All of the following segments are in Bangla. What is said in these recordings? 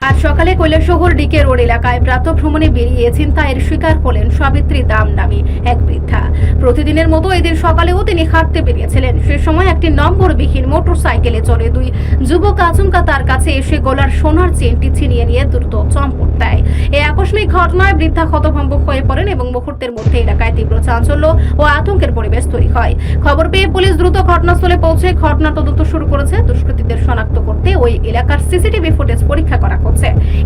আজ সকালে কৈলাসহর ডিকে রোড এলাকায় প্রাতঃভ্রমণে বেরিয়ে ছিনতাইয়ের শিকার হলেন সাবিত্রী দাম নামী এক বৃদ্ধা। প্রতিদিনের মতো এদিন সকালেও তিনি হাঁটতে বেরিয়েছিলেন। সে সময় একটি নম্বরবিহীন মোটরসাইকেলে চড়ে দুই যুবক আচমকা তার কাছে এসে গলার সোনার চেনটি ছিনিয়ে নিয়ে দ্রুত চম্পট দেয়। এই আকস্মিক ঘটনায় বৃদ্ধা হতভম্ব হয়ে পড়েন এবং মুহূর্তের মধ্যে এলাকায় তীব্র চাঞ্চল্য ও আতঙ্কের পরিবেশ তৈরি হয়। খবর পেয়ে পুলিশ দ্রুত ঘটনাস্থলে পৌঁছে ঘটনার তদন্ত শুরু করেছে। দুষ্কৃতীদের শনাক্ত করতে ওই এলাকার সিসিটিভি ফুটেজ পরীক্ষা করা হচ্ছে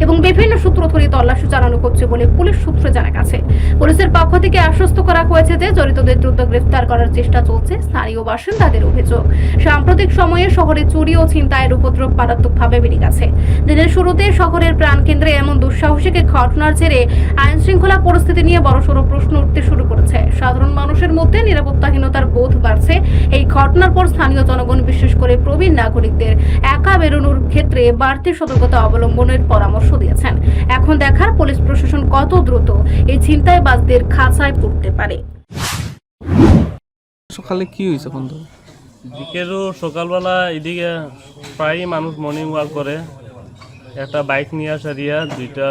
এবং বিভিন্ন সূত্র ধরে তল্লাশি চালানো হচ্ছে বলে পুলিশ সূত্রে জানা গেছে। পুলিশের পক্ষ থেকে আশ্বস্ত করা হয়েছে যে জড়িতদের দ্রুত গ্রেফতার করার চেষ্টা চলছে। স্থানীয় বাসিন্দাদের অভিযোগ, সাম্প্রতিক সময়ে শহরে চুরি ও ছিনতাইয়ের উপদ্রব মারাত্মকভাবে বেড়ে গেছে। দিনের শুরুতে শহরের প্রাণকেন্দ্রে এমন দুঃসাহসিক ঘটনার জেরে আইন শৃঙ্খলা পরিস্থিতি নিয়ে বড়সড় প্রশ্ন উঠতে শুরু করেছে। সাধারণ মানুষের মধ্যে নিরাপত্তাহীনতার বোধ বাড়ছে। এই ঘটনার পর স্থানীয় জনগণ, বিশেষ করে প্রবীণ নাগরিকদের একা বেরোনোর ক্ষেত্রে বাড়তি সতর্কতা অবলম্বনের পরামর্শ দিয়েছেন। এখন দেখার পুলিশ প্রশাসন কত দ্রুত এই ছিনতাইবাজদের খাঁচায় পড়তে পারে। সকালে কি হয়েছে বন্ধু? বিকেলও সকালবেলা এদিকে প্রায় মানুষ মর্নিং ওয়াক করে। একটা বাইক নিয়ে আসা দিয়া, দুইটা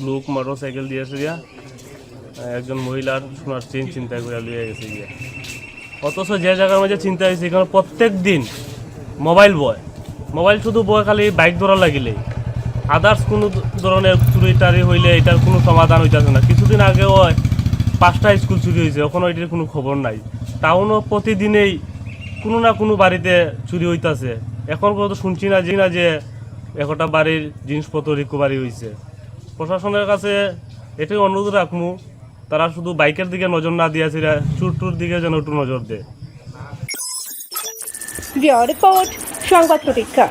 লোক মোটর সাইকেল দিয়ে আসে দিয়া, একজন মহিলার সোনার চেন চিন্তা করে লিয়ে গেছে গিয়া। অথচ যে জায়গার মধ্যে চিন্তা হয়েছে এখানে প্রত্যেক দিন মোবাইল শুধু বয়, খালি বাইক ধরা লাগিলেই, আদার্স কোনো ধরনের চুরি টারি হইলে এটার কোনো সমাধান হইতেছে না। কিছুদিন আগেও 5টা স্কুল চুরি হয়েছে, এখনও এটির কোনো খবর নাই। টাউনও প্রতিদিনেই কোনো না কোনো বাড়িতে চুরি হইতাছে। এখন পর্যন্ত শুনছি না যে একটা বাড়ির জিনিসপত্র রিকভারি হয়েছে। প্রশাসনের কাছে এটাই অনুরোধ রাখমু, তারা শুধু বাইকের দিকে নজর না দিয়েছে, চুর দিকে যেন একটু নজর দেয়। রিপোর্ট সংবাদ প্রতীক্ষা।